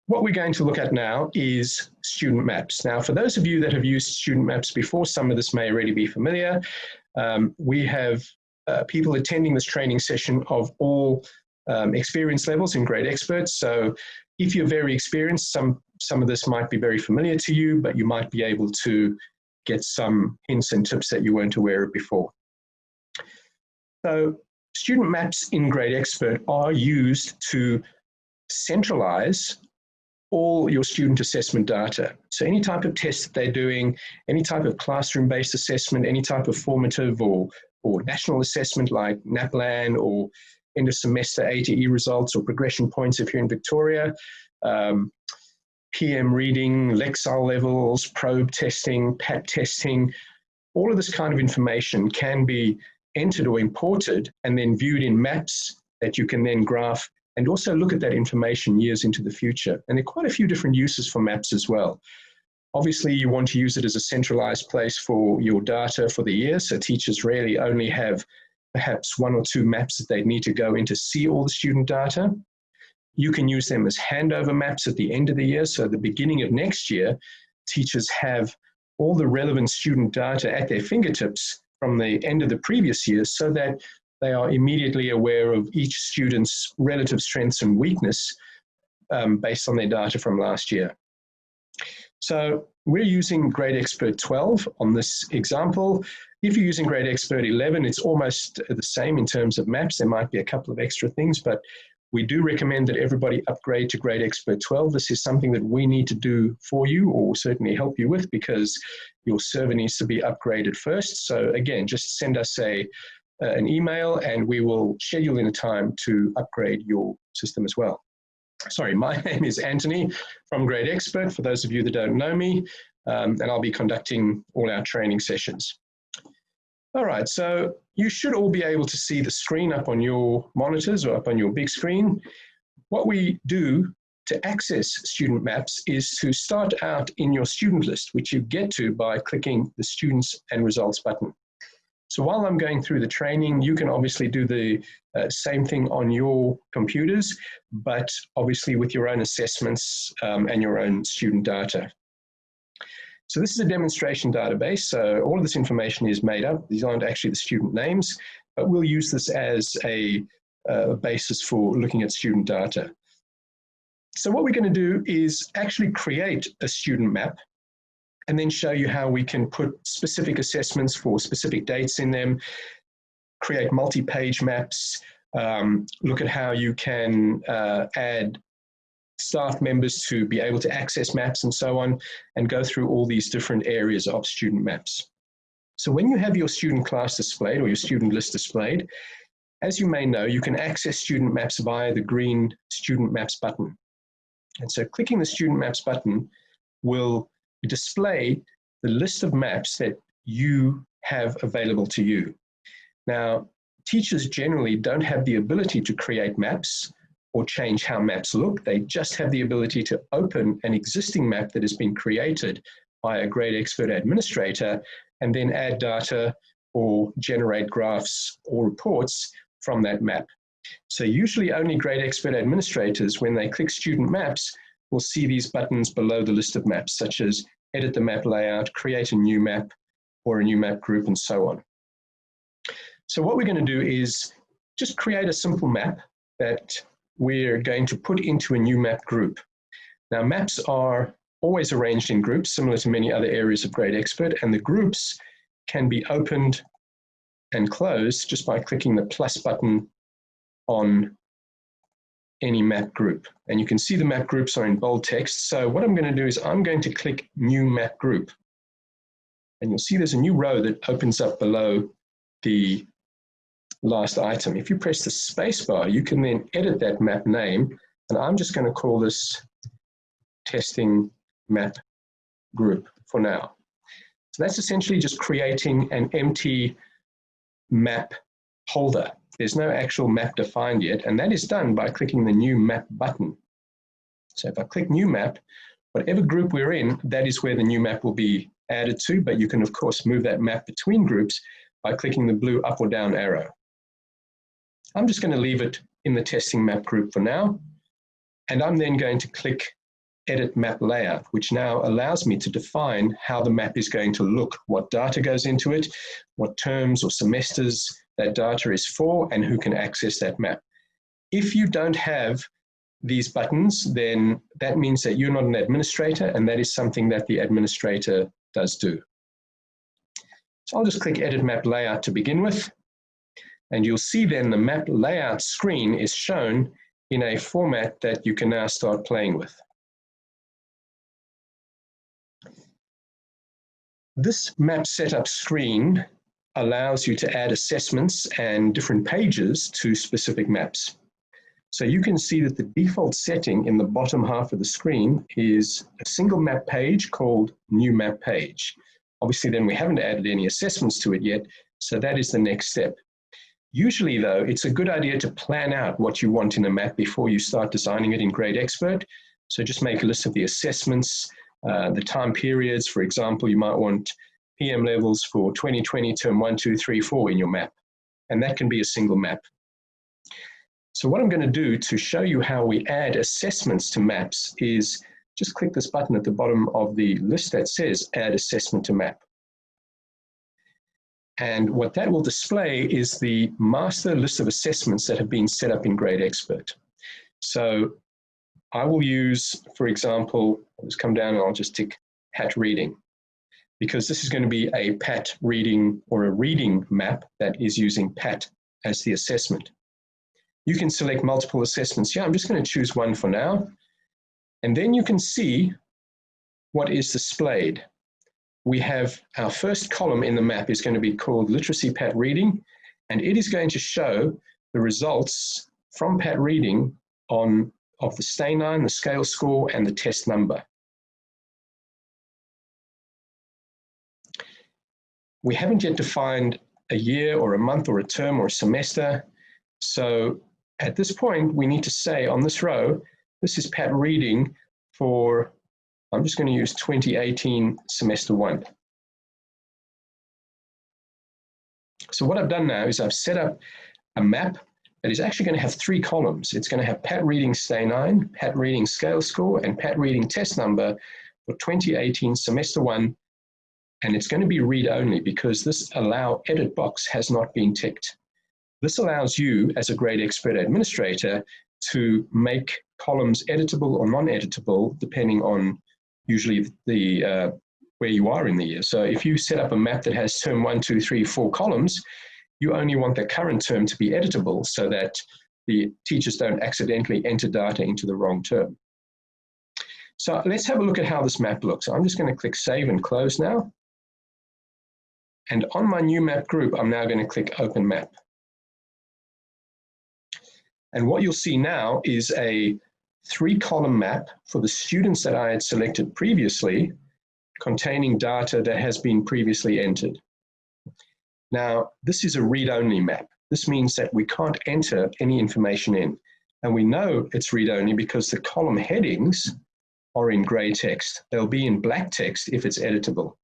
what we're going to look at now is student maps. Now, for those of you that have used student maps before, some of this may already be familiar. We have people attending this training session of all experience levels in GradeXpert. So if you're very experienced, some of this might be very familiar to you, but you might be able to get some hints and tips that you weren't aware of before. So student maps in GradeXpert are used to centralize all your student assessment data. So any type of test that they're doing, any type of classroom-based assessment, any type of formative or national assessment like NAPLAN or end of semester A to E results or progression points if you're in Victoria, PM reading, Lexile levels, probe testing, PAT testing, all of this kind of information can be entered or imported and then viewed in maps that you can then graph and also look at that information years into the future. And there are quite a few different uses for maps as well. Obviously, you want to use it as a centralized place for your data for the year, so teachers really only have perhaps 1 or 2 maps that they need to go in to see all the student data. You can use them as handover maps at the end of the year, so at the beginning of next year, teachers have all the relevant student data at their fingertips from the end of the previous year so that they are immediately aware of each student's relative strengths and weakness based on their data from last year. So we're using GradeXpert 12 on this example. If you're using GradeXpert 11, it's almost the same in terms of maps. There might be a couple of extra things, but we do recommend that everybody upgrade to GradeXpert 12. This is something that we need to do for you or certainly help you with because your server needs to be upgraded first. So again, just send us an email and we will schedule in a time to upgrade your system as well. Sorry, my name is Anthony from GradeXpert, for those of you that don't know me, and I'll be conducting all our training sessions. All right, so you should all be able to see the screen up on your monitors or up on your big screen. What we do to access student maps is to start out in your student list, which you get to by clicking the Students and Results button. So while I'm going through the training, you can obviously do the same thing on your computers, but obviously with your own assessments and your own student data. So this is a demonstration database, so all of this information is made up. These aren't actually the student names, but we'll use this as a basis for looking at student data. So what we're going to do is actually create a student map and then show you how we can put specific assessments for specific dates in them, create multi-page maps, look at how you can add staff members to be able to access maps and so on, and go through all these different areas of student maps. So when you have your student class displayed or your student list displayed, as you may know, you can access student maps via the green Student Maps button. And so clicking the Student Maps button will display the list of maps that you have available to you. Now, teachers generally don't have the ability to create maps or change how maps look. They just have the ability to open an existing map that has been created by a GradeXpert administrator and then add data or generate graphs or reports from that map. So usually only GradeXpert administrators, when they click Student Maps, will see these buttons below the list of maps, such as edit the map layout, create a new map, or a new map group, and so on. So what we're going to do is just create a simple map that we're going to put into a new map group. Now, maps are always arranged in groups, similar to many other areas of GradeXpert, and the groups can be opened and closed just by clicking the plus button on any map group. And you can see the map groups are in bold text. So what I'm going to do is I'm going to click New Map Group. And you'll see there's a new row that opens up below the last item. If you press the space bar, you can then edit that map name. And I'm just going to call this Testing Map Group for now. So that's essentially just creating an empty map holder. There's no actual map defined yet, and that is done by clicking the New Map button. So if I click New Map, whatever group we're in, that is where the new map will be added to, but you can of course move that map between groups by clicking the blue up or down arrow. I'm just going to leave it in the Testing Map group for now, and I'm then going to click Edit Map Layout, which now allows me to define how the map is going to look, what data goes into it, what terms or semesters that data is for, and who can access that map. If you don't have these buttons, then that means that you're not an administrator, and that is something that the administrator does do. So I'll just click Edit Map Layout to begin with, and you'll see then the map layout screen is shown in a format that you can now start playing with. This map setup screen allows you to add assessments and different pages to specific maps. So you can see that the default setting in the bottom half of the screen is a single map page called New Map Page. Obviously, then we haven't added any assessments to it yet, so that is the next step. Usually, though, it's a good idea to plan out what you want in a map before you start designing it in GradeXpert. So just make a list of the assessments, the time periods. For example, you might want PM levels for 2020 term 1, 2, 3, 4 in your map, and that can be a single map. So what I'm going to do to show you how we add assessments to maps is just click this button at the bottom of the list that says Add Assessment to Map. And what that will display is the master list of assessments that have been set up in GradeXpert. So I will use, for example, I'll just come down and I'll just tick PAT reading, because this is going to be a PAT reading or a reading map that is using PAT as the assessment. You can select multiple assessments here. I'm just going to choose one for now. And then you can see what is displayed. We have our first column in the map is going to be called Literacy PAT Reading, and it is going to show the results from PAT Reading of the stay9, the scale score, and the test number. We haven't yet defined a year or a month or a term or a semester. So at this point, we need to say on this row, this is PAT Reading for, I'm just going to use 2018 semester 1. So what I've done now is I've set up a map that is actually going to have 3 columns. It's going to have PAT Reading stay9, PAT Reading scale score, and PAT Reading test number for 2018 semester 1. And it's going to be read only because this allow edit box has not been ticked. This allows you as a GradeXpert administrator to make columns editable or non-editable depending on usually the where you are in the year. So if you set up a map that has term 1, 2, 3, 4 columns, you only want the current term to be editable so that the teachers don't accidentally enter data into the wrong term. So let's have a look at how this map looks. I'm just going to click Save and Close now. And on my new map group, I'm now going to click Open Map. And what you'll see now is a 3-column map for the students that I had selected previously, containing data that has been previously entered. Now, this is a read-only map. This means that we can't enter any information in. And we know it's read-only because the column headings are in grey text. They'll be in black text if it's editable.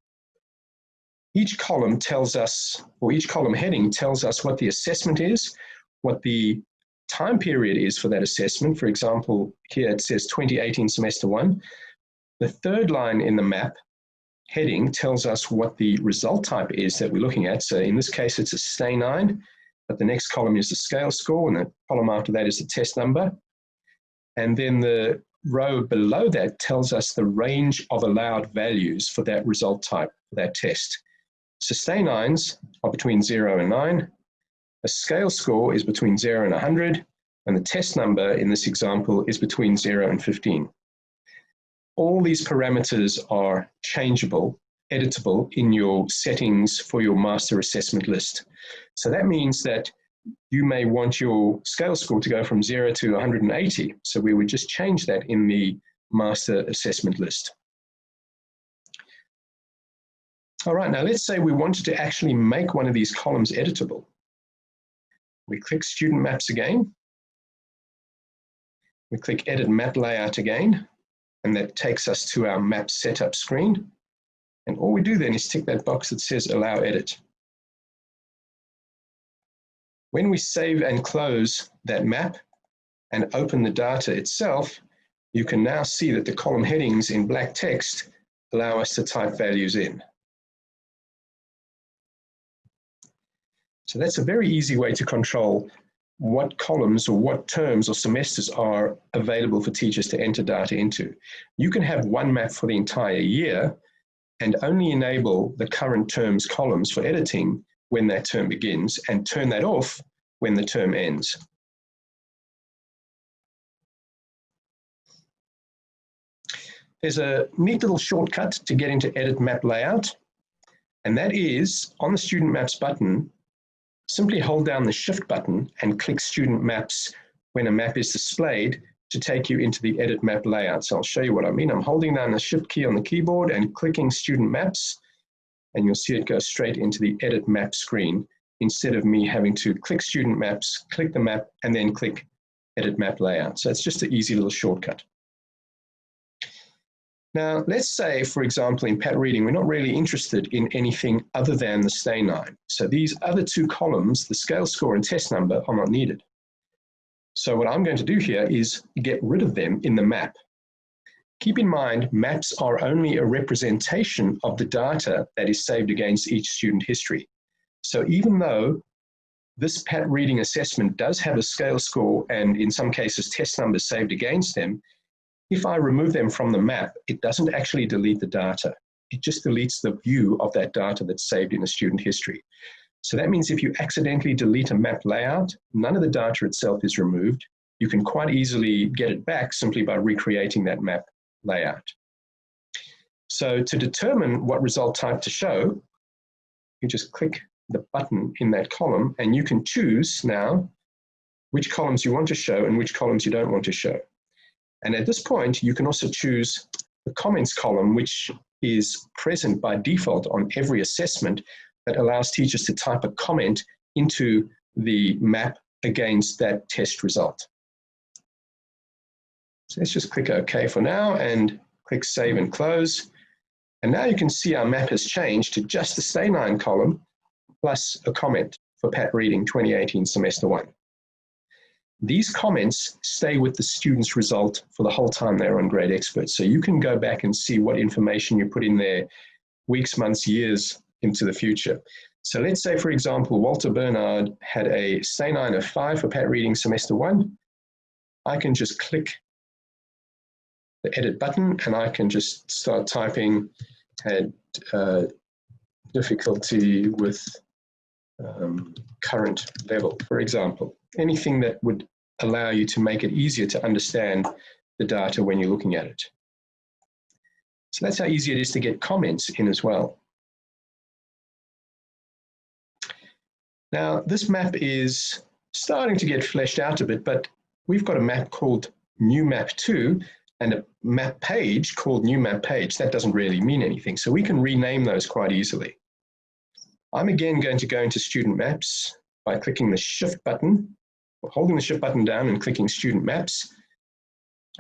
Each column tells us, or each column heading tells us what the assessment is, what the time period is for that assessment. For example, here it says 2018 semester 1. The third line in the map heading tells us what the result type is that we're looking at. So in this case, it's a stay9, but the next column is the scale score, and the column after that is the test number. And then the row below that tells us the range of allowed values for that result type, for that test. So stay9s are between 0 and 9. A scale score is between 0 and 100, and the test number in this example is between 0 and 15. All these parameters are changeable, editable in your settings for your master assessment list. So that means that you may want your scale score to go from 0 to 180. So we would just change that in the master assessment list. All right, now let's say we wanted to actually make one of these columns editable. We click Student Maps again. We click Edit Map Layout again, and that takes us to our map setup screen. And all we do then is tick that box that says Allow Edit. When we save and close that map and open the data itself, you can now see that the column headings in black text allow us to type values in. So that's a very easy way to control what columns or what terms or semesters are available for teachers to enter data into. You can have one map for the entire year and only enable the current terms columns for editing when that term begins and turn that off when the term ends. There's a neat little shortcut to get into Edit Map Layout, and that is on the Student Maps button, simply hold down the Shift button and click Student Maps when a map is displayed to take you into the Edit Map Layout. So I'll show you what I mean. I'm holding down the Shift key on the keyboard and clicking Student Maps, and you'll see it go straight into the Edit Map screen instead of me having to click Student Maps, click the map, and then click Edit Map Layout. So it's just an easy little shortcut. Now, let's say, for example, in Pat Reading, we're not really interested in anything other than the stay 9. So these other two columns, the scale score and test number, are not needed. So what I'm going to do here is get rid of them in the map. Keep in mind, maps are only a representation of the data that is saved against each student history. So even though this Pat Reading assessment does have a scale score and in some cases test numbers saved against them, if I remove them from the map, it doesn't actually delete the data. It just deletes the view of that data that's saved in the student history. So that means if you accidentally delete a map layout, none of the data itself is removed. You can quite easily get it back simply by recreating that map layout. So to determine what result type to show, you just click the button in that column and you can choose now which columns you want to show and which columns you don't want to show. And at this point, you can also choose the comments column, which is present by default on every assessment that allows teachers to type a comment into the map against that test result. So let's just click OK for now and click Save and Close. And now you can see our map has changed to just the Stay 9 column plus a comment for Pat Reading 2018 Semester 1. These comments stay with the student's result for the whole time they're on GradeXpert. So you can go back and see what information you put in there weeks, months, years into the future. So let's say, for example, Walter Bernard had a Stay 9 of 5 for Pat Reading Semester 1. I can just click the Edit button and I can just start typing, had difficulty with current level, for example. Anything that would allow you to make it easier to understand the data when you're looking at it. So that's how easy it is to get comments in as well. Now, this map is starting to get fleshed out a bit, but we've got a map called New Map 2 and a map page called New Map Page. That doesn't really mean anything, so we can rename those quite easily. I'm again going to go into Student Maps by clicking the Shift button, or holding the Shift button down and clicking Student Maps.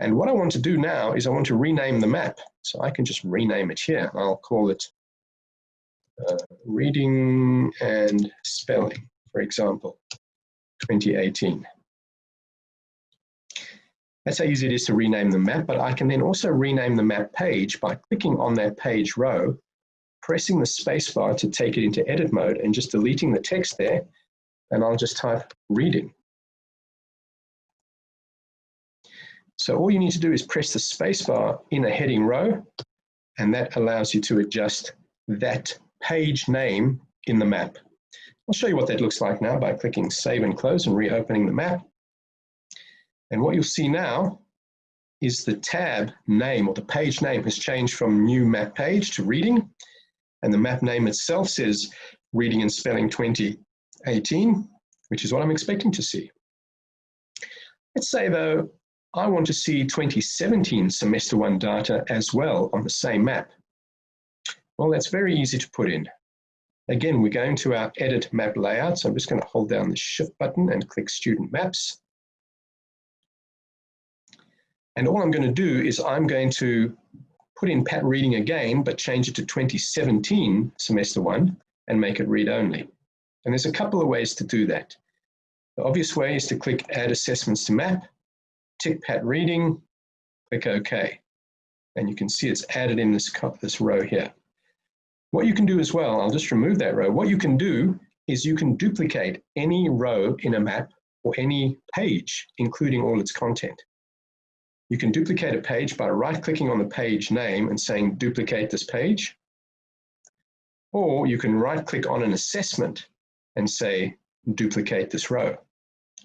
And what I want to do now is I want to rename the map. So I can just rename it here. I'll call it Reading and Spelling, for example, 2018. That's how easy it is to rename the map, but I can then also rename the map page by clicking on that page row, pressing the spacebar to take it into edit mode and just deleting the text there, and I'll just type reading. So all you need to do is press the spacebar in a heading row, and that allows you to adjust that page name in the map. I'll show you what that looks like now by clicking Save and Close and reopening the map. And what you'll see now is the tab name or the page name has changed from New Map Page to Reading, and the map name itself says Reading and Spelling 2018, which is what I'm expecting to see. Let's say though, I want to see 2017 Semester 1 data as well on the same map. Well, that's very easy to put in. Again, we're going to our Edit Map Layout, so I'm just going to hold down the Shift button and click Student Maps. And all I'm going to do is I'm going to put in Pat Reading again, but change it to 2017 Semester 1 and make it read only. And there's a couple of ways to do that. The obvious way is to click Add Assessments to Map, tick Pat Reading, Click OK. And you can see it's added in this row here. What you can do as well, I'll just remove that row. What you can do is you can duplicate any row in a map or any page, including all its content. You can duplicate a page by right-clicking on the page name and saying duplicate this page. Or you can right-click on an assessment and say duplicate this row.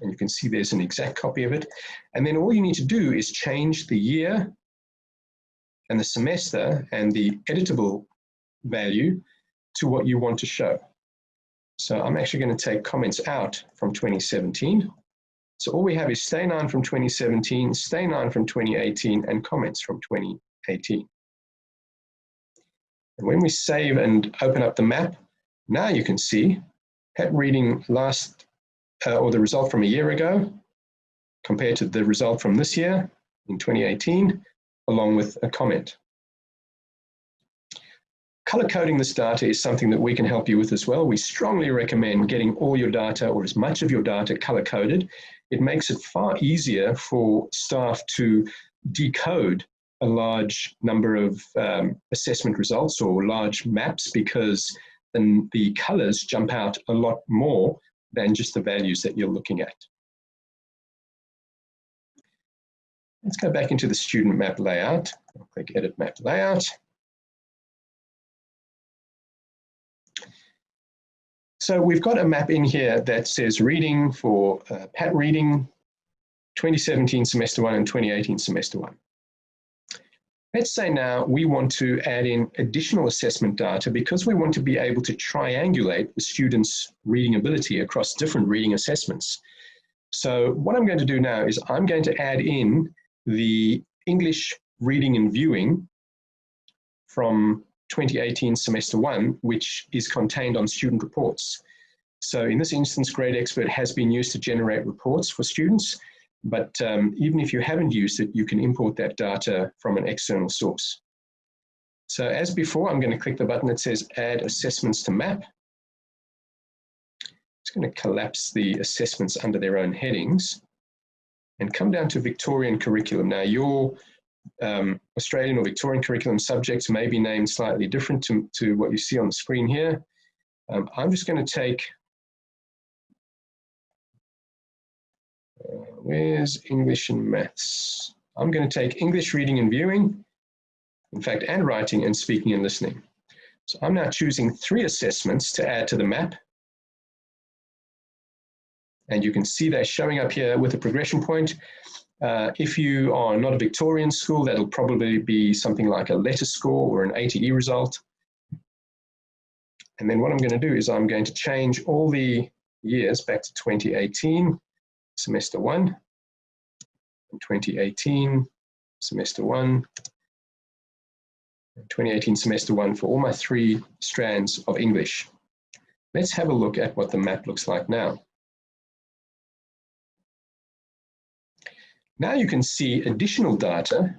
And you can see there's an exact copy of it. And then all you need to do is change the year and the semester and the editable value to what you want to show. So I'm actually going to take comments out from 2017. So all we have is stay 9 from 2017, stay 9 from 2018, and comments from 2018. And when we save and open up the map, now you can see PET reading last, or the result from a year ago, compared to the result from this year in 2018, along with a comment. Color coding this data is something that we can help you with as well. We strongly recommend getting all your data or as much of your data color coded. It makes it far easier for staff to decode a large number of assessment results or large maps, because then the colors jump out a lot more than just the values that you're looking at. Let's go back into the student map layout. I'll click Edit Map Layout. So we've got a map in here that says reading for PAT reading, 2017 semester 1 and 2018 semester 1. Let's say now we want to add in additional assessment data because we want to be able to triangulate the students' reading ability across different reading assessments. So what I'm going to do now is I'm going to add in the English reading and viewing from 2018 semester 1, which is contained on student reports. So in this instance, GradeXpert has been used to generate reports for students, but even if you haven't used it, you can import that data from an external source. So as before, I'm going to click the button that says Add Assessments to Map. It's going to collapse the assessments under their own headings and come down to Victorian curriculum. Now, your Australian or Victorian curriculum subjects may be named slightly different to what you see on the screen here. I'm just going to take, where's English and Maths? I'm going to take English reading and viewing, in fact, and writing and speaking and listening. So I'm now choosing 3 assessments to add to the map. And you can see they're showing up here with a progression point. If you are not a Victorian school, that'll probably be something like a letter score or an ATE result. And then what I'm going to do is I'm going to change all the years back to 2018, semester 1, and 2018, semester 1, and 2018, semester 1 for all my 3 strands of English. Let's have a look at what the map looks like now. Now you can see additional data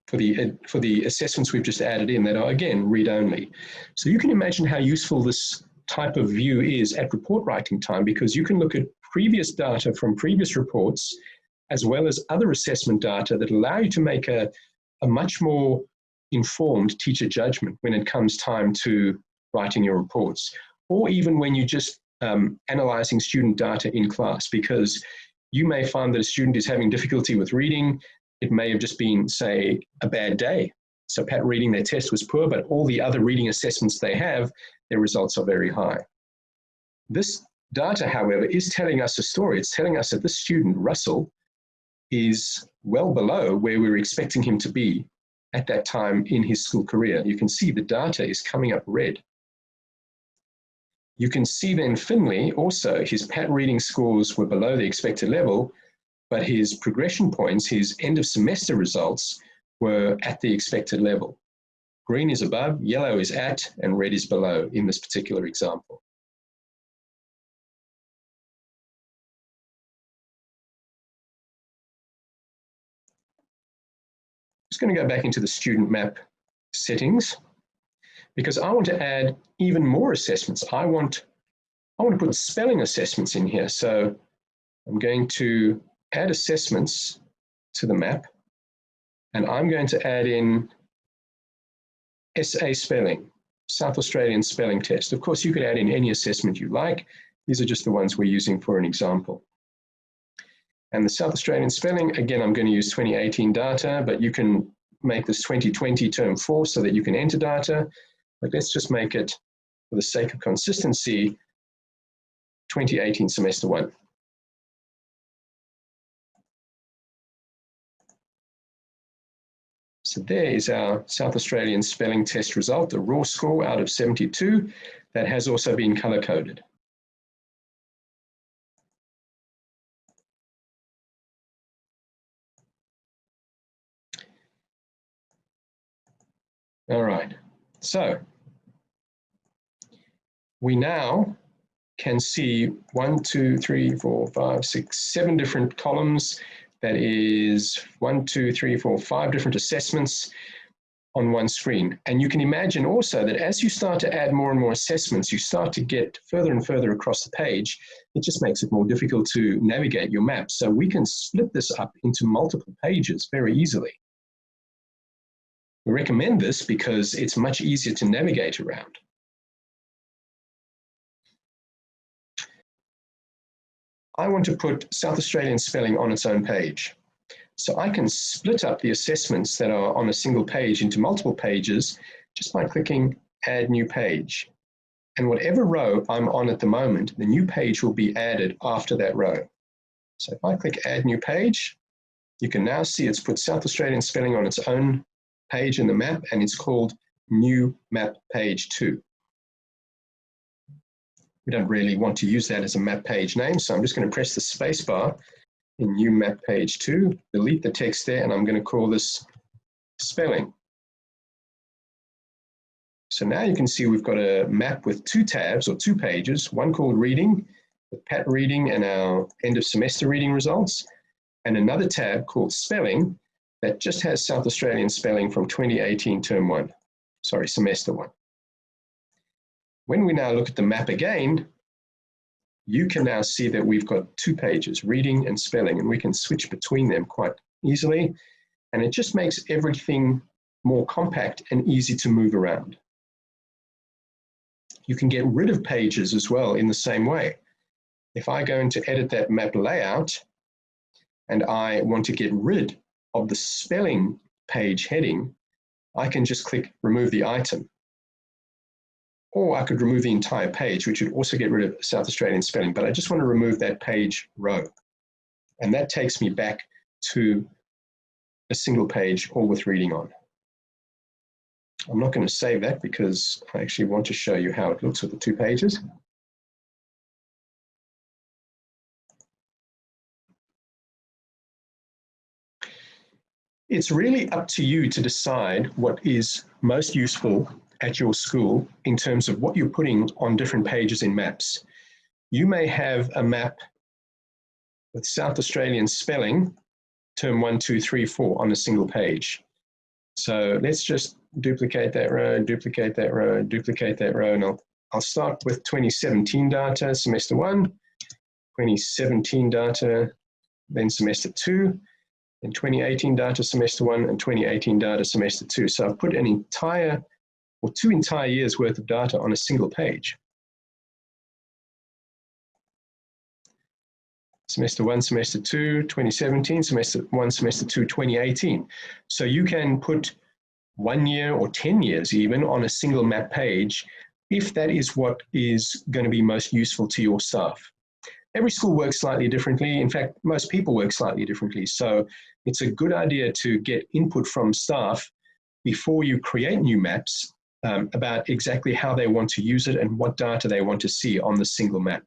for the assessments we've just added in that are, again, read-only. So you can imagine how useful this type of view is at report writing time, because you can look at previous data from previous reports, as well as other assessment data that allow you to make a much more informed teacher judgment when it comes time to writing your reports, or even when you're just analyzing student data in class, because you may find that a student is having difficulty with reading. It may have just been, say, a bad day. So PAT reading, their test was poor, but all the other reading assessments they have, their results are very high. This data, however, is telling us a story. It's telling us that this student, Russell, is well below where we were expecting him to be at that time in his school career. You can see the data is coming up red. You can see then Finley also, his PAT reading scores were below the expected level, but his progression points, his end of semester results, were at the expected level. Green is above, yellow is at, and red is below in this particular example. I'm just going to go back into the student map settings, because I want to add even more assessments. I want to put spelling assessments in here. So I'm going to add assessments to the map. And I'm going to add in SA spelling, South Australian spelling test. Of course, you could add in any assessment you like. These are just the ones we're using for an example. And the South Australian spelling, again, I'm going to use 2018 data, but you can make this 2020 term 4 so that you can enter data. But let's just make it, for the sake of consistency, 2018 semester 1. So there is our South Australian spelling test result, a raw score out of 72 that has also been color-coded. All right, so we now can see 1, 2, 3, 4, 5, 6, 7 different columns. That is 1, 2, 3, 4, 5 different assessments on one screen. And you can imagine also that as you start to add more and more assessments, you start to get further and further across the page. It just makes it more difficult to navigate your map. So we can split this up into multiple pages very easily. We recommend this because it's much easier to navigate around. I want to put South Australian spelling on its own page. So I can split up the assessments that are on a single page into multiple pages just by clicking Add New Page. And whatever row I'm on at the moment, the new page will be added after that row. So if I click Add New Page, you can now see it's put South Australian spelling on its own page in the map, and it's called New Map Page 2. We don't really want to use that as a map page name, so I'm just going to press the space bar in New Map Page 2, delete the text there, and I'm going to call this spelling. So now you can see we've got a map with 2 tabs or 2 pages, one called Reading, with Pat reading and our end of semester reading results, and another tab called Spelling that just has South Australian spelling from 2018 semester 1. When we now look at the map again, you can now see that we've got 2 pages, reading and spelling, and we can switch between them quite easily. And it just makes everything more compact and easy to move around. You can get rid of pages as well in the same way. If I go into edit that map layout and I want to get rid of the spelling page heading, I can just click remove the item. Or I could remove the entire page, which would also get rid of South Australian spelling, but I just want to remove that page row. And that takes me back to a single page, all with reading on. I'm not going to save that because I actually want to show you how it looks with the 2 pages. It's really up to you to decide what is most useful at your school in terms of what you're putting on different pages in maps. You may have a map with South Australian spelling, term 1, 2, 3, 4 on a single page. So let's just duplicate that row, duplicate that row, duplicate that row, and I'll start with 2017 data, semester 1, 2017 data, then semester 2, and 2018 data, semester 1, and 2018 data, semester 2. So I've put an entire, or 2 entire years worth of data on a single page. Semester 1, semester 2, 2017, semester 1, semester 2, 2018. So you can put 1 year or 10 years even on a single map page if that is what is going to be most useful to your staff. Every school works slightly differently. In fact, most people work slightly differently. So it's a good idea to get input from staff before you create new maps about exactly how they want to use it and what data they want to see on the single map.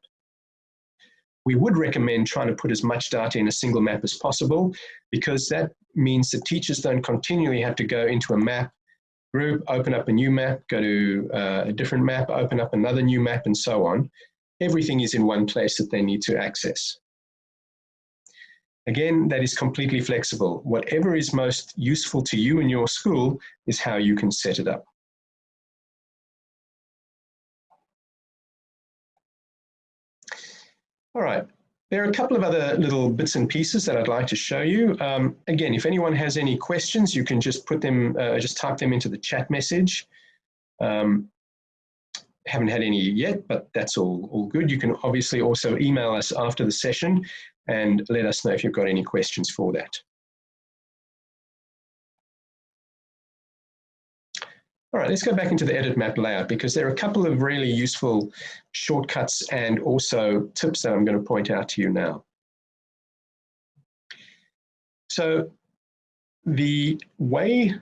We would recommend trying to put as much data in a single map as possible, because that means that teachers don't continually have to go into a map group, open up a new map, go to a different map, open up another new map, and so on. Everything is in one place that they need to access. Again, that is completely flexible. Whatever is most useful to you and your school is how you can set it up. All right, There are a couple of other little bits and pieces that I'd like to show you. Again, if anyone has any questions, you can just put them, just type them into the chat message. Haven't had any yet, but that's all good. You can obviously also email us after the session and let us know if you've got any questions for that. All right, let's go back into the edit map layout because there are a couple of really useful shortcuts and also tips that I'm going to point out to you now. So the way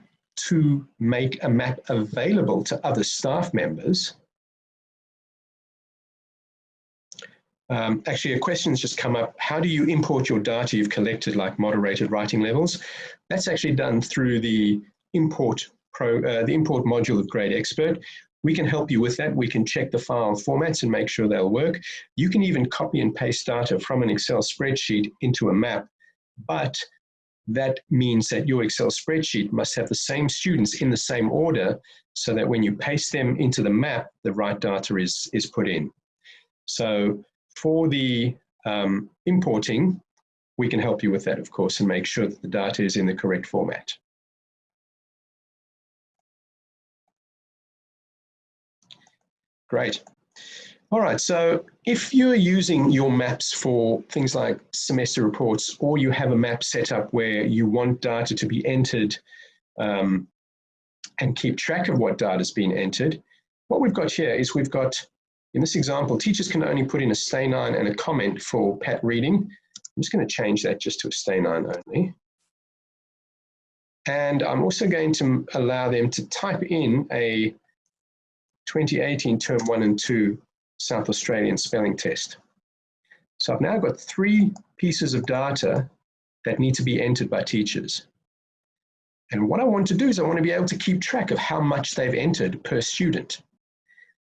to make a map available to other staff members, actually a question's just come up, how do you import your data you've collected like moderated writing levels? That's actually done through the import module of GradeXpert. We can help you with that. We can check the file formats and make sure they'll work. You can even copy and paste data from an Excel spreadsheet into a map, but that means that your Excel spreadsheet must have the same students in the same order so that when you paste them into the map, the right data is put in. So for the importing, we can help you with that, of course, and make sure that the data is in the correct format. Great. All right, so if you're using your maps for things like semester reports, or you have a map set up where you want data to be entered and keep track of what data has been entered, what we've got here is we've got, in this example, teachers can only put in a stay 9 and a comment for Pat reading. I'm just going to change that just to a stay 9 only. And I'm also going to allow them to type in a 2018 Term 1 and 2 South Australian spelling test. So I've now got 3 pieces of data that need to be entered by teachers. And what I want to do is I want to be able to keep track of how much they've entered per student.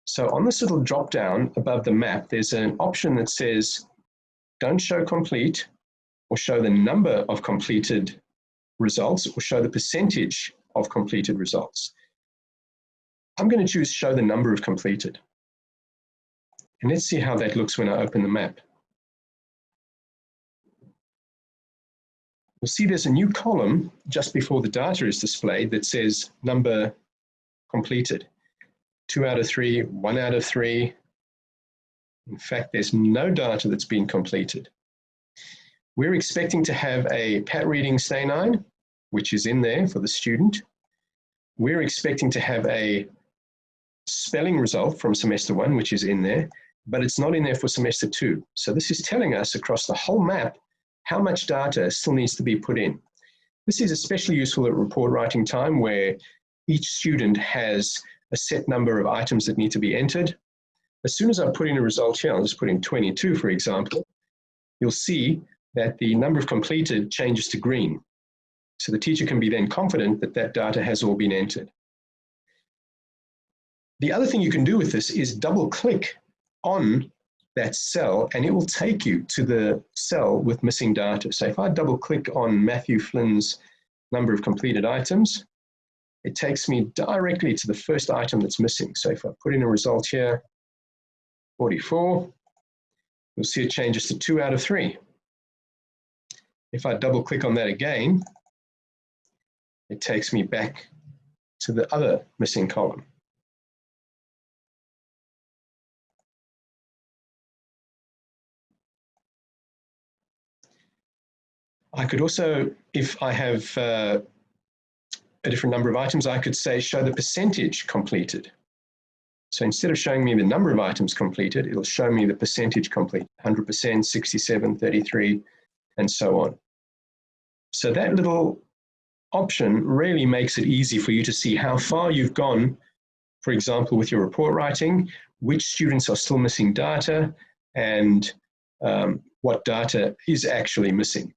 So on this little drop down above the map, there's an option that says, don't show complete, or show the number of completed results, or show the percentage of completed results. I'm going to choose show the number of completed. And let's see how that looks when I open the map. You'll see there's a new column just before the data is displayed that says number completed. 2 out of 3, 1 out of 3. In fact, there's no data that's been completed. We're expecting to have a Pat reading stay 9, which is in there for the student. We're expecting to have a spelling result from semester 1, which is in there, but it's not in there for semester 2. So this is telling us across the whole map how much data still needs to be put in. This is especially useful at report writing time where each student has a set number of items that need to be entered. As soon as I put in a result here, I'll just put in 22, for example, you'll see that the number of completed changes to green. So the teacher can be then confident that that data has all been entered. The other thing you can do with this is double click on that cell and it will take you to the cell with missing data. So if I double click on Matthew Flynn's number of completed items, it takes me directly to the first item that's missing. So if I put in a result here, 44, you'll see it changes to 2 out of 3. If I double click on that again, it takes me back to the other missing column. I could also, if I have a different number of items, I could say show the percentage completed. So instead of showing me the number of items completed, it'll show me the percentage complete, 100%, 67, 33, and so on. So that little option really makes it easy for you to see how far you've gone, for example, with your report writing, which students are still missing data, and what data is actually missing.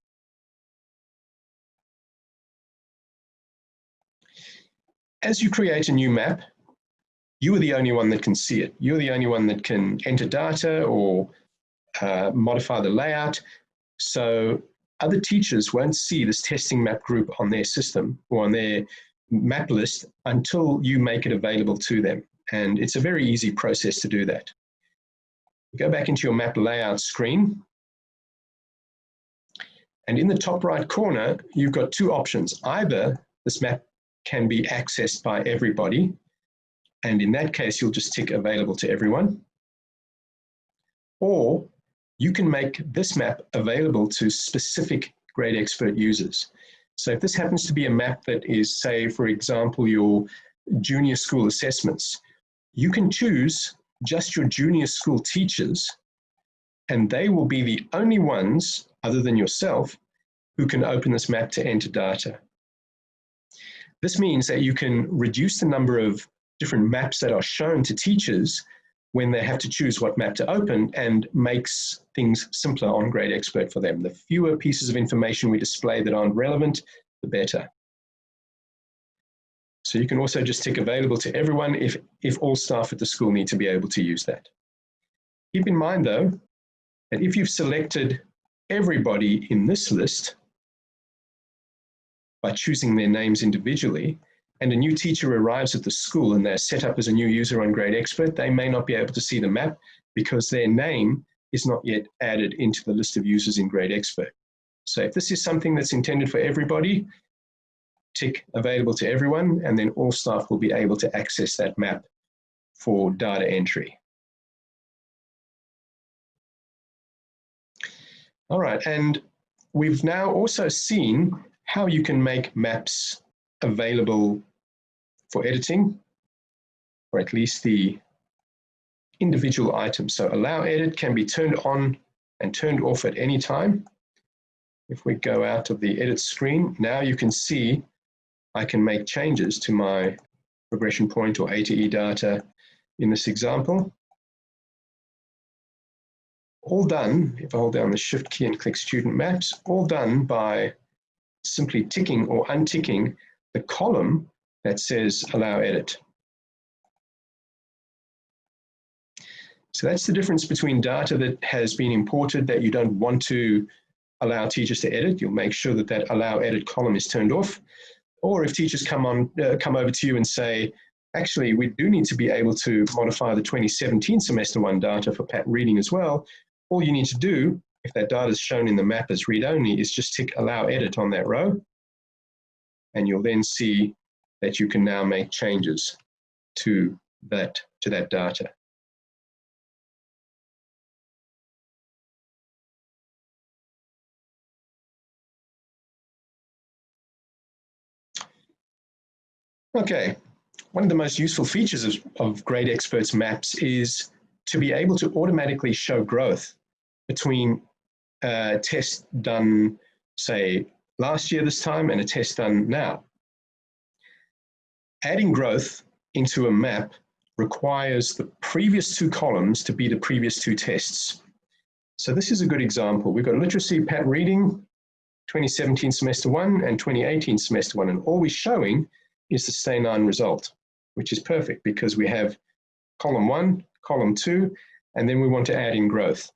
As you create a new map, you are the only one that can see it. You're the only one that can enter data or modify the layout. So other teachers won't see this testing map group on their system or on their map list until you make it available to them. And it's a very easy process to do that. Go back into your map layout screen. And in the top right corner, you've got two options. Either this map can be accessed by everybody, and in that case, you'll just tick available to everyone. Or you can make this map available to specific GradeXpert users. So if this happens to be a map that is, say, for example, your junior school assessments, you can choose just your junior school teachers, and they will be the only ones, other than yourself, who can open this map to enter data. This means that you can reduce the number of different maps that are shown to teachers when they have to choose what map to open, and makes things simpler on GradeXpert for them. The fewer pieces of information we display that aren't relevant, the better. So you can also just tick available to everyone if all staff at the school need to be able to use that. Keep in mind though, that if you've selected everybody in this list by choosing their names individually, and a new teacher arrives at the school and they're set up as a new user on GradeXpert, they may not be able to see the map because their name is not yet added into the list of users in GradeXpert. So if this is something that's intended for everybody, tick available to everyone, and then all staff will be able to access that map for data entry. All right, and we've now also seen how you can make maps available for editing, or at least the individual items. So allow edit can be turned on and turned off at any time. If we go out of the edit screen, now you can see I can make changes to my regression point or A to E data in this example. All done, if I hold down the Shift key and click Student Maps, all done by simply ticking or unticking the column that says Allow Edit. So that's the difference between data that has been imported that you don't want to allow teachers to edit. You'll make sure that that Allow Edit column is turned off. Or if teachers come over to you and say, actually, we do need to be able to modify the 2017 semester one data for PAT reading as well, all you need to do, if that data is shown in the map as read-only, is just tick Allow Edit on that row, and you'll then see that you can now make changes to that data. Okay, one of the most useful features of GradeXpert's maps is to be able to automatically show growth between a test done, say, last year this time and a test done now. Adding growth into a map requires the previous two columns to be the previous two tests. So this is a good example. We've got literacy, PAT reading, 2017 semester one and 2018 semester one, and all we're showing is the Stay 9 result, which is perfect because we have column 1, column 2, and then we want to add in growth.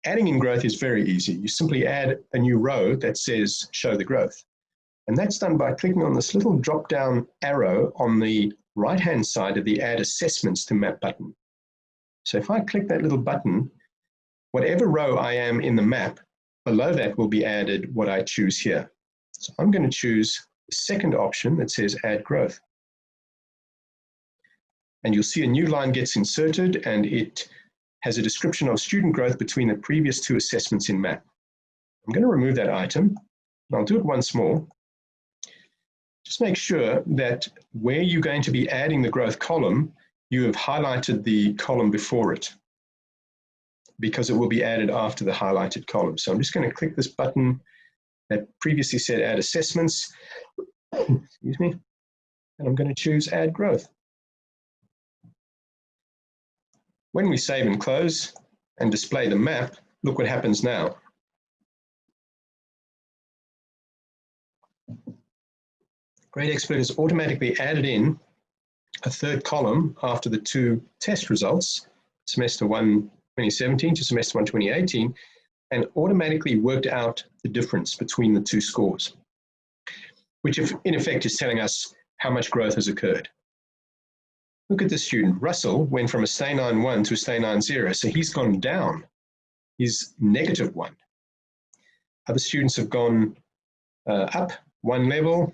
Adding in growth is very easy. You simply add a new row that says show the growth. And that's done by clicking on this little drop-down arrow on the right-hand side of the Add Assessments to Map button. So if I click that little button, whatever row I am in the map, below that will be added what I choose here. So I'm going to choose the second option that says Add Growth. And you'll see a new line gets inserted, and it has a description of student growth between the previous two assessments in map. I'm going to remove that item, and I'll do it once more. Just make sure that where you're going to be adding the growth column, you have highlighted the column before it, because it will be added after the highlighted column. So I'm just going to click this button that previously said Add Assessments, excuse me, and I'm going to choose Add Growth. When we save and close and display the map, look what happens now. GradeXpert has automatically added in a third column after the two test results, semester 1 2017 to semester 1 2018, and automatically worked out the difference between the two scores, which in effect is telling us how much growth has occurred. Look at this student. Russell went from a Stay 9-1 to a Stay 9-0, so he's gone down. He's -1. Other students have gone up 1 level.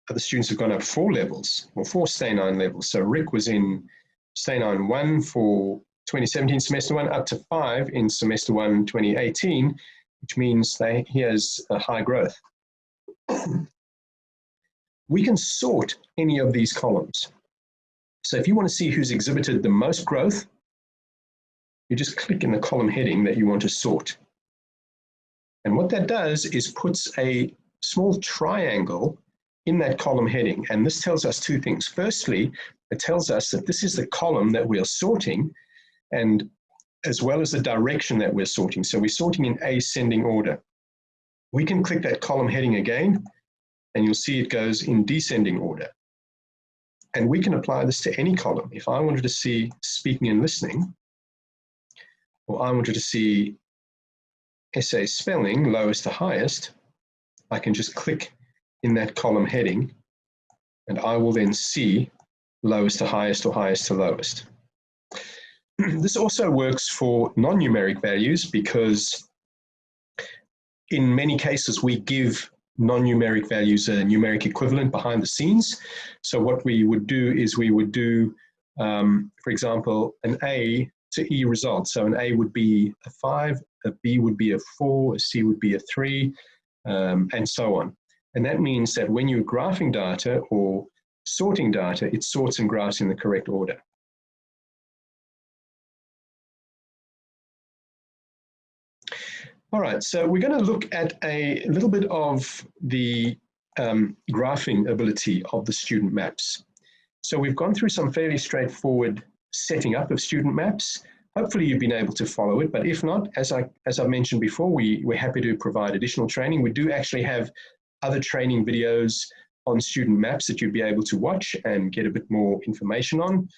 Other students have gone up 4 levels, or 4 Stay 9 levels. So Rick was in Stay 9 1 for 2017 semester 1, up to 5 in semester 1 2018, which means he has a high growth. We can sort any of these columns. So if you want to see who's exhibited the most growth, you just click in the column heading that you want to sort. And what that does is puts a small triangle in that column heading. And this tells us 2 things. Firstly, it tells us that this is the column that we are sorting, and as well as the direction that we're sorting. So we're sorting in ascending order. We can click that column heading again, and you'll see it goes in descending order. And we can apply this to any column. If I wanted to see speaking and listening, or I wanted to see essay spelling, lowest to highest, I can just click in that column heading, and I will then see lowest to highest or highest to lowest. This also works for non-numeric values, because in many cases we give non-numeric values a numeric equivalent behind the scenes. So what we would do is we would do, for example, an A to E result. So an A would be a 5, a B would be a 4, a C would be a 3, and so on. And that means that when you're graphing data or sorting data, it sorts and graphs in the correct order. All right, so we're going to look at a little bit of the graphing ability of the student maps. So we've gone through some fairly straightforward setting up of student maps. Hopefully you've been able to follow it, but if not, as I mentioned before, we're happy to provide additional training. We do actually have other training videos on student maps that you'd be able to watch and get a bit more information on.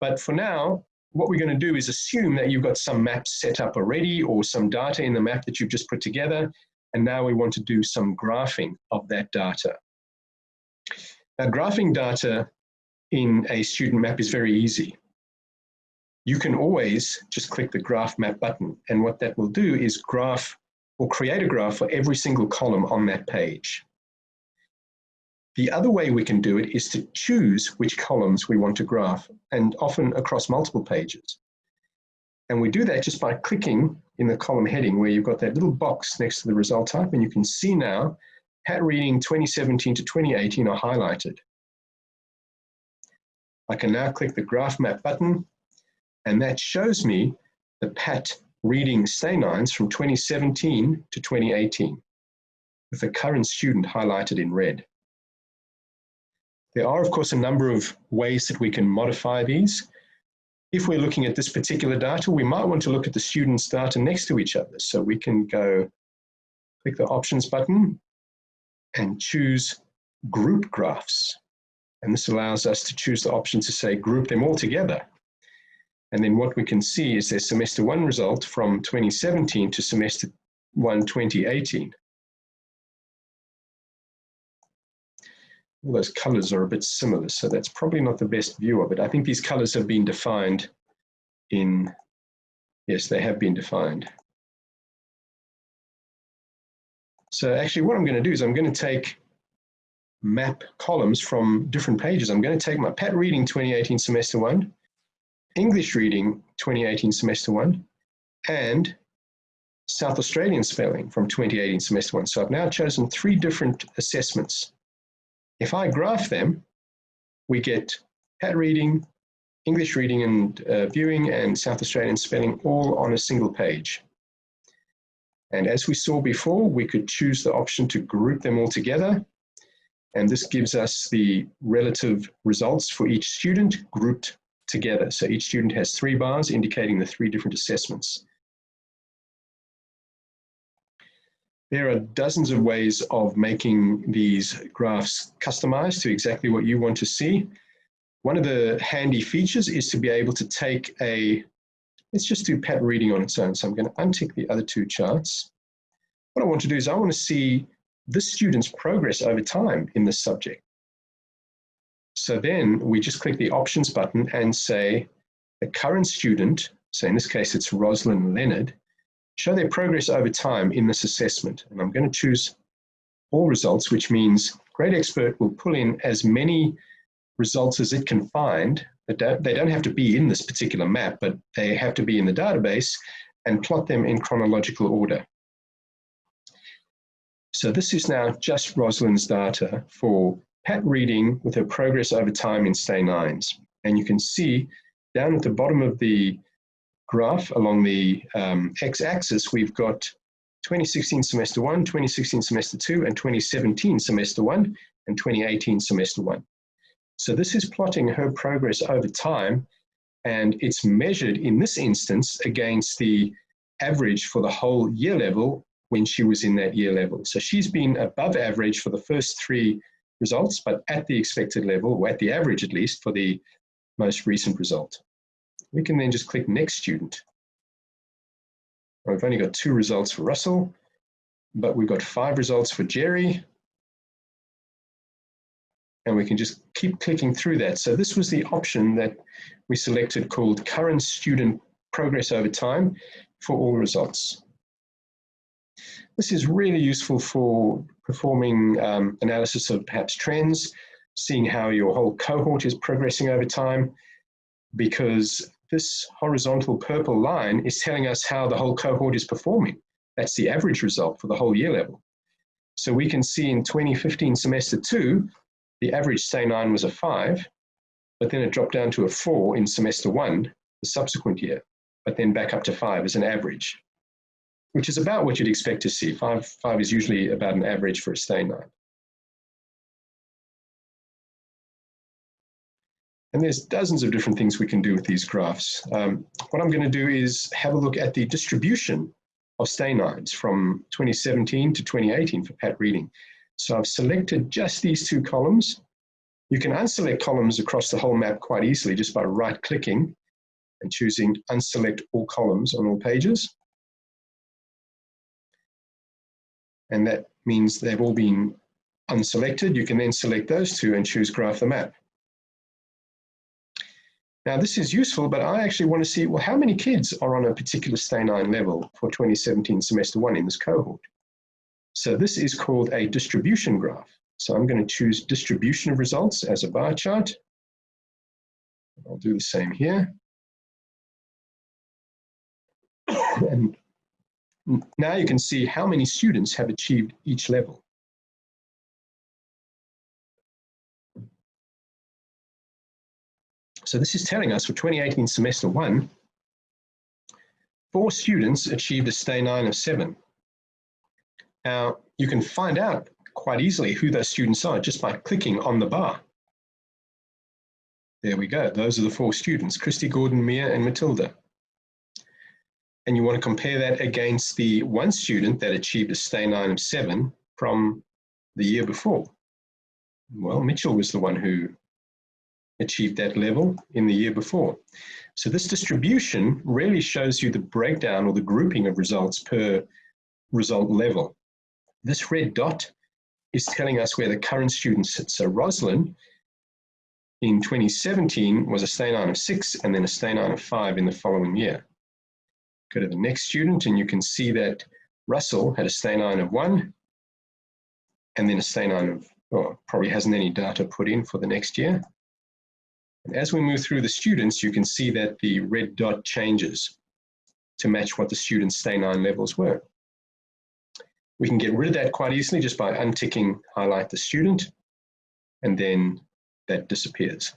But for now, what we're going to do is assume that you've got some maps set up already, or some data in the map that you've just put together, and now we want to do some graphing of that data. Now, graphing data in a student map is very easy. You can always just click the graph map button, and what that will do is graph or create a graph for every single column on that page. The other way we can do it is to choose which columns we want to graph, and often across multiple pages. And we do that just by clicking in the column heading where you've got that little box next to the result type, and you can see now PAT reading 2017 to 2018 are highlighted. I can now click the graph map button, and that shows me the PAT reading Stay 9s from 2017 to 2018, with the current student highlighted in red. There are, of course, a number of ways that we can modify these. If we're looking at this particular data, we might want to look at the students' data next to each other. So we can go click the options button and choose group graphs. And this allows us to choose the option to say group them all together. And then what we can see is their semester 1 result from 2017 to semester 1 2018. All those colors are a bit similar, so that's probably not the best view of it. I think these colors have been defined in, yes, they have been defined. So actually what I'm going to do is I'm going to take map columns from different pages. I'm going to take my PAT reading 2018 semester 1, English reading 2018 semester 1, and South Australian spelling from 2018 semester 1. So I've now chosen 3 different assessments. If I graph them, we get PAT reading, English reading and viewing, and South Australian spelling all on a single page. And as we saw before, we could choose the option to group them all together. And this gives us the relative results for each student grouped together. So each student has 3 bars indicating the 3 different assessments. There are dozens of ways of making these graphs customized to exactly what you want to see. One of the handy features is to be able to take let's just do PAT reading on its own. So I'm going to untick the other 2 charts. What I want to do is I want to see the student's progress over time in this subject. So then we just click the options button and say the current student, so in this case it's Rosalind Leonard, show their progress over time in this assessment. And I'm going to choose all results, which means GradeXpert will pull in as many results as it can find. They don't have to be in this particular map, but they have to be in the database, and plot them in chronological order. So this is now just Rosalind's data for Pat reading with her progress over time in stay nines. And you can see down at the bottom of the graph along the x-axis, we've got 2016 semester 1, 2016 semester 2, and 2017 semester 1, and 2018 semester 1. So this is plotting her progress over time, and it's measured in this instance against the average for the whole year level when she was in that year level. So she's been above average for the first 3 results, but at the expected level, or at the average at least, for the most recent result. We can then just click Next Student. We've only got 2 results for Russell, but we've got 5 results for Jerry. And we can just keep clicking through that. So this was the option that we selected called Current Student Progress Over Time for all results. This is really useful for performing analysis of perhaps trends, seeing how your whole cohort is progressing over time, because this horizontal purple line is telling us how the whole cohort is performing. That's the average result for the whole year level. So we can see in 2015 semester 2, the average stay 9 was a 5, but then it dropped down to a 4 in semester 1, the subsequent year, but then back up to 5 as an average, which is about what you'd expect to see. 5 is usually about an average for a stay 9. And there's dozens of different things we can do with these graphs. What I'm going to do is have a look at the distribution of stay 9s from 2017 to 2018 for Pat reading. So I've selected just these 2 columns. You can unselect columns across the whole map quite easily just by right-clicking and choosing Unselect All Columns on all pages. And that means they've all been unselected. You can then select those 2 and choose Graph the Map. Now this is useful, but I actually want to see, well, how many kids are on a particular stay 9 level for 2017 semester 1 in this cohort? So this is called a distribution graph. So I'm going to choose distribution of results as a bar chart. I'll do the same here. And now you can see how many students have achieved each level. So this is telling us for 2018 semester 1, 4 students achieved a stay 9 of 7. Now, you can find out quite easily who those students are just by clicking on the bar. There we go. Those are the 4 students, Christy, Gordon, Mia, and Matilda. And you want to compare that against the 1 student that achieved a stay 9 of 7 from the year before. Well, Mitchell was the one who achieved that level in the year before. So this distribution really shows you the breakdown or the grouping of results per result level. This red dot is telling us where the current student sits. So Rosalind in 2017 was a stay 9 of 6 and then a stay 9 of 5 in the following year. Go to the next student and you can see that Russell had a stay 9 of 1 and then a stay 9 of, well, probably hasn't any data put in for the next year. And as we move through the students, you can see that the red dot changes to match what the student's stay 9 levels were. We can get rid of that quite easily just by unticking highlight the student, and then that disappears.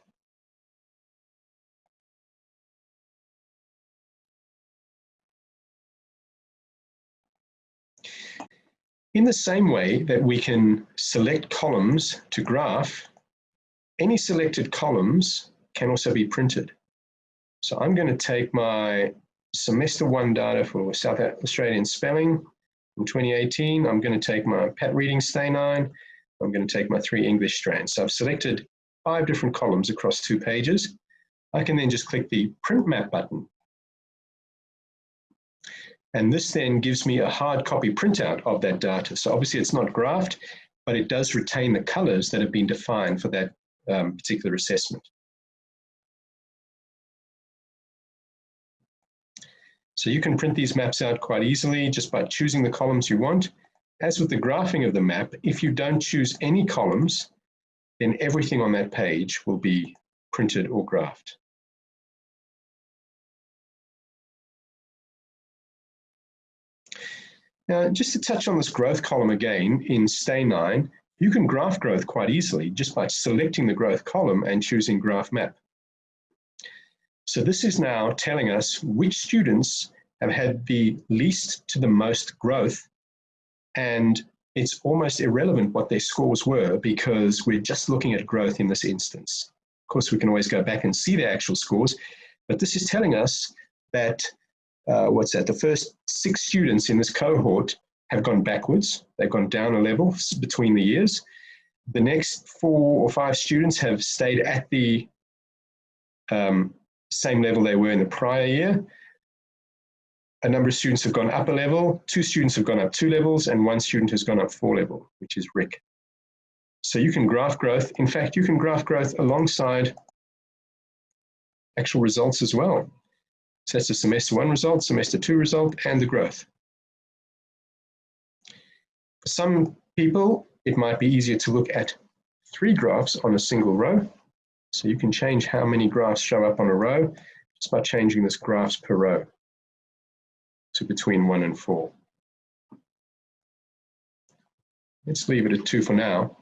In the same way that we can select columns to graph, any selected columns can also be printed. So I'm going to take my semester 1 data for South Australian spelling from 2018. I'm going to take my Pat reading stay 9. I'm going to take my 3 English strands. So I've selected 5 different columns across 2 pages. I can then just click the print map button. And this then gives me a hard copy printout of that data. So obviously it's not graphed, but it does retain the colors that have been defined for that particular assessment. So you can print these maps out quite easily just by choosing the columns you want. As with the graphing of the map, if you don't choose any columns, then everything on that page will be printed or graphed. Now, just to touch on this growth column again, in Stay 9, you can graph growth quite easily just by selecting the growth column and choosing Graph Map. So this is now telling us which students have had the least to the most growth, and it's almost irrelevant what their scores were because we're just looking at growth in this instance. Of course, we can always go back and see the actual scores, but this is telling us that, the first 6 students in this cohort have gone backwards. They've gone down a level between the years. The next 4 or 5 students have stayed at the same level they were in the prior year. A number of students have gone up a level, 2 students have gone up 2 levels, and 1 student has gone up 4 levels, which is Rick. So you can graph growth. In fact, you can graph growth alongside actual results as well. So that's the semester 1 result, semester 2 result, and the growth. For some people, it might be easier to look at 3 graphs on a single row. So you can change how many graphs show up on a row just by changing this graphs per row to between 1 and 4. Let's leave it at 2 for now.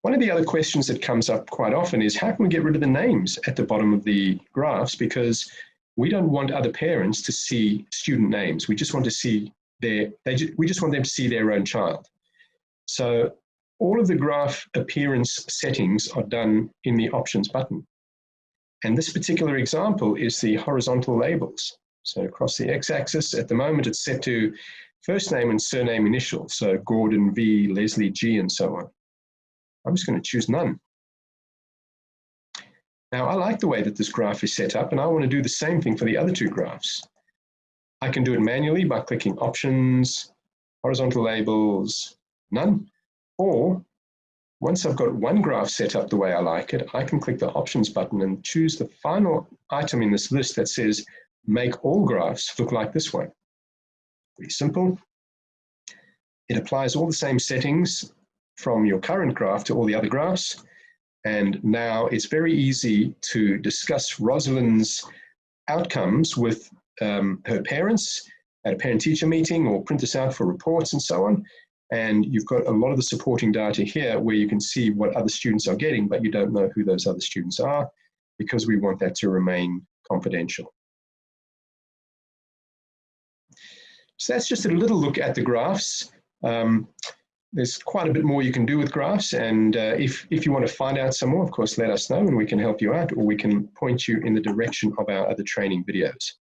One of the other questions that comes up quite often is how can we get rid of the names at the bottom of the graphs, because we don't want other parents to see student names. We just want to see we just want them to see their own child. So all of the graph appearance settings are done in the options button. And this particular example is the horizontal labels. So across the x-axis, at the moment, it's set to first name and surname initial. So Gordon V, Leslie G, and so on. I'm just going to choose none. Now, I like the way that this graph is set up, and I want to do the same thing for the other 2 graphs. I can do it manually by clicking Options, Horizontal Labels, None. Or, once I've got one graph set up the way I like it, I can click the Options button and choose the final item in this list that says Make all graphs look like this one. Pretty simple. It applies all the same settings from your current graph to all the other graphs. And now it's very easy to discuss Rosalind's outcomes with her parents at a parent-teacher meeting, or print this out for reports and so on. And you've got a lot of the supporting data here where you can see what other students are getting, but you don't know who those other students are because we want that to remain confidential. So that's just a little look at the graphs. There's quite a bit more you can do with graphs, and if you want to find out some more, of course, let us know and we can help you out, or we can point you in the direction of our other training videos.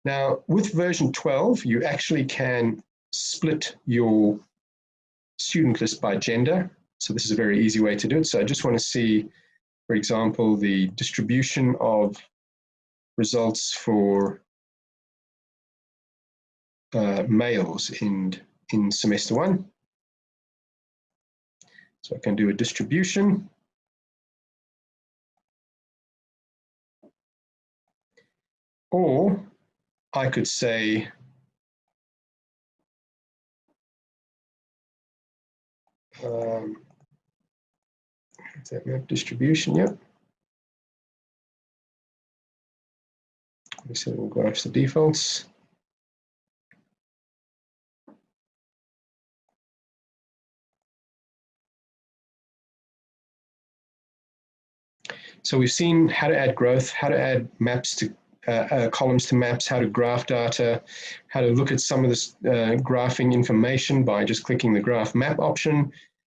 Now, with version 12, you actually can split your student list by gender. So this is a very easy way to do it. So I just want to see, for example, the distribution of results for males in semester 1. So I can do a distribution. Or I could say is that map distribution? Yep. We said we'll go after the defaults. So we've seen how to add growth, how to add maps to columns to maps, how to graph data, how to look at some of this graphing information by just clicking the graph map option,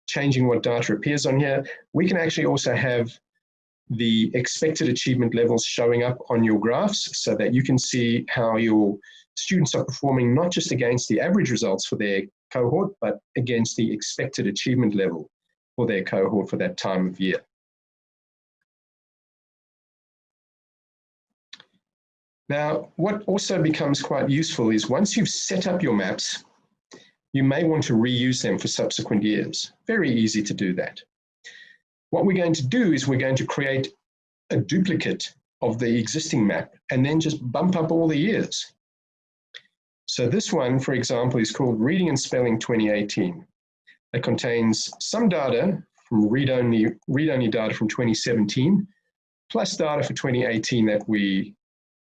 changing what data appears on here. We can actually also have the expected achievement levels showing up on your graphs so that you can see how your students are performing, not just against the average results for their cohort, but against the expected achievement level for their cohort for that time of year. Now, what also becomes quite useful is once you've set up your maps, you may want to reuse them for subsequent years. Very easy to do that. What we're going to do is we're going to create a duplicate of the existing map and then just bump up all the years. So this one, for example, is called Reading and Spelling 2018. It contains some data from read-only data from 2017, plus data for 2018 that we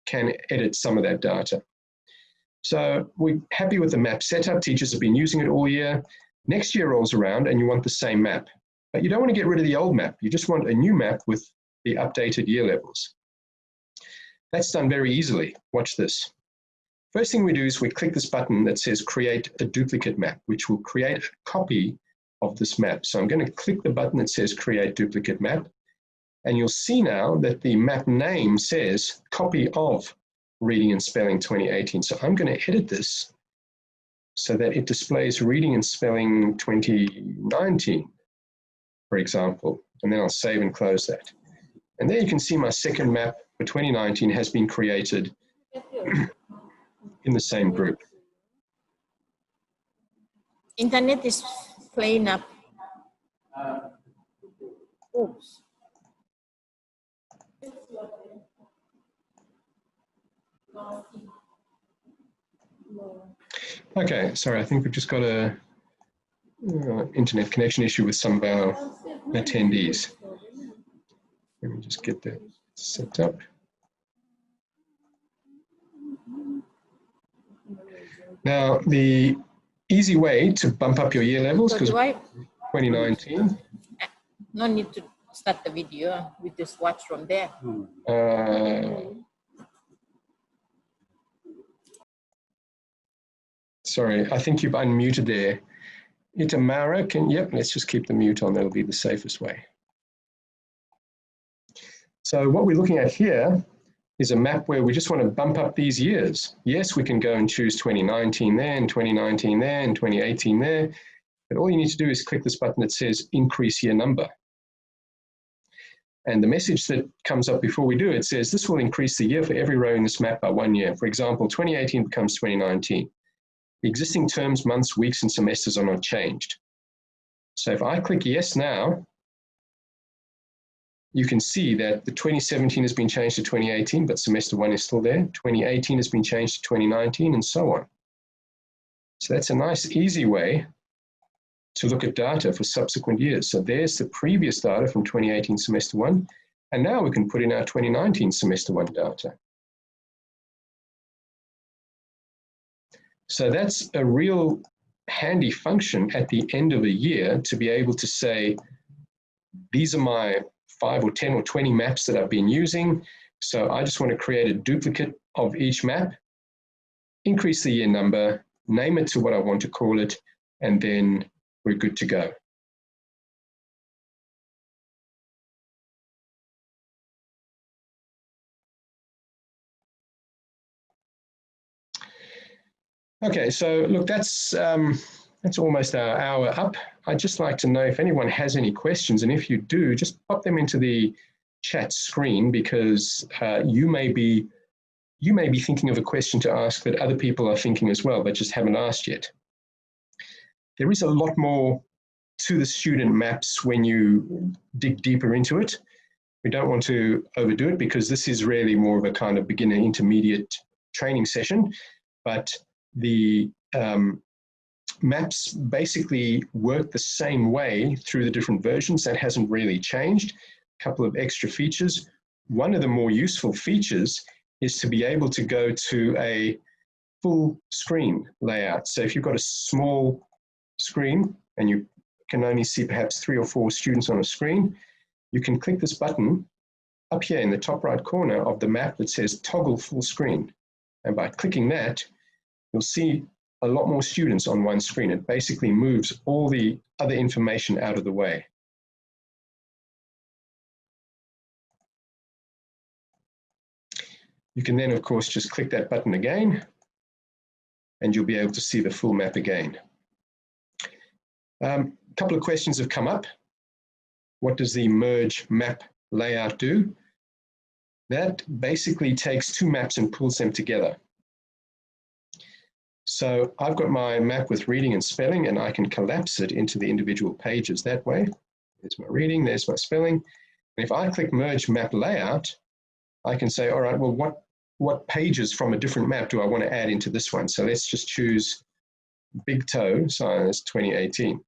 can edit some of that data. So we're happy with the map setup. Teachers have been using it all year. Next year rolls around and you want the same map, but you don't want to get rid of the old map. You just want a new map with the updated year levels. That's done very easily. Watch this. First thing we do is we click this button that says create a duplicate map, which will create a copy of this map. So I'm going to click the button that says create duplicate map. And you'll see now that the map name says copy of Reading and Spelling 2018. So I'm going to edit this so that it displays Reading and Spelling 2019, for example. And then I'll save and close that. And there you can see my second map for 2019 has been created in the same group. Internet is playing up. Oops. Okay, sorry, I think we've just got a internet connection issue with some of our attendees. Let me just get that set up. Now, the easy way to bump up your year levels, because 2019. No need to start the video. We just watch from there. Sorry, I think you've unmuted there. Itamara, yep, let's just keep the mute on. That'll be the safest way. So what we're looking at here is a map where we just want to bump up these years. Yes, we can go and choose 2019 there and 2019 there and 2018 there, but all you need to do is click this button that says increase year number. And the message that comes up before we do it says this will increase the year for every row in this map by 1 year. For example, 2018 becomes 2019. The existing terms, months, weeks, and semesters are not changed. So if I click yes now, you can see that the 2017 has been changed to 2018, but semester 1 is still there. 2018 has been changed to 2019, and so on. So that's a nice, easy way to look at data for subsequent years. So there's the previous data from 2018 semester 1, and now we can put in our 2019 semester 1 data. So that's a real handy function at the end of a year to be able to say, these are my 5 or 10 or 20 maps that I've been using. So I just want to create a duplicate of each map, increase the year number, name it to what I want to call it, and then we're good to go. Okay, so look, that's almost our hour up. I'd just like to know if anyone has any questions, and if you do, just pop them into the chat screen, because you may be thinking of a question to ask that other people are thinking as well, but just haven't asked yet. There is a lot more to the student maps when you dig deeper into it. We don't want to overdo it because this is really more of a kind of beginner intermediate training session, but the maps basically work the same way through the different versions. That hasn't really changed. A couple of extra features. One of the more useful features is to be able to go to a full screen layout. So if you've got a small screen and you can only see perhaps 3 or 4 students on a screen, you can click this button up here in the top right corner of the map that says toggle full screen. And by clicking that, you'll see a lot more students on one screen. It basically moves all the other information out of the way. You can then, of course, just click that button again, and you'll be able to see the full map again. A couple of questions have come up. What does the merge map layout do? That basically takes 2 maps and pulls them together. So I've got my map with reading and spelling, and I can collapse it into the individual pages that way. There's my reading, there's my spelling. And if I click merge map layout, I can say, all right, well, what pages from a different map do I want to add into this one? So let's just choose Big Toe Science 2018.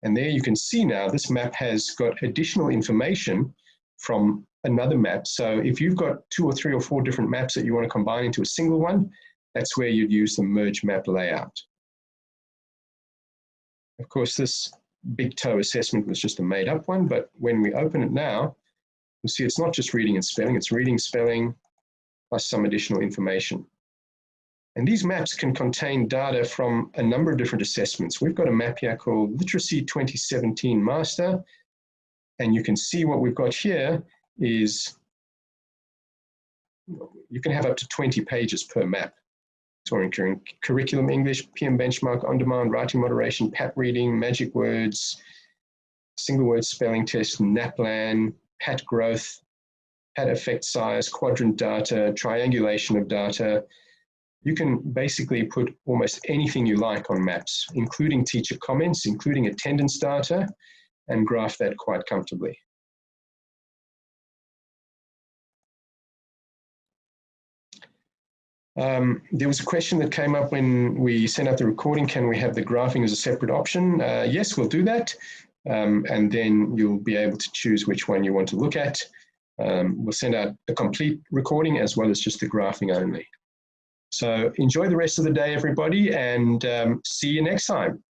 And there you can see now this map has got additional information from another map. So if you've got 2 or 3 or 4 different maps that you want to combine into a single one, that's where you'd use the merge map layout. Of course, this Big Toe assessment was just a made up one, but when we open it now, you'll see it's not just reading and spelling, it's reading, spelling, plus some additional information. And these maps can contain data from a number of different assessments. We've got a map here called Literacy 2017 Master, and you can see what we've got here is you can have up to 20 pages per map. Touring curriculum, English, PM benchmark, on-demand, writing moderation, PAT reading, magic words, single word spelling test, NAPLAN, PAT growth, PAT effect size, quadrant data, triangulation of data. You can basically put almost anything you like on maps, including teacher comments, including attendance data, and graph that quite comfortably. There was a question that came up when we sent out the recording, can we have the graphing as a separate option? Yes, we'll do that. And then you'll be able to choose which one you want to look at. We'll send out a complete recording as well as just the graphing only. So enjoy the rest of the day, everybody, and see you next time.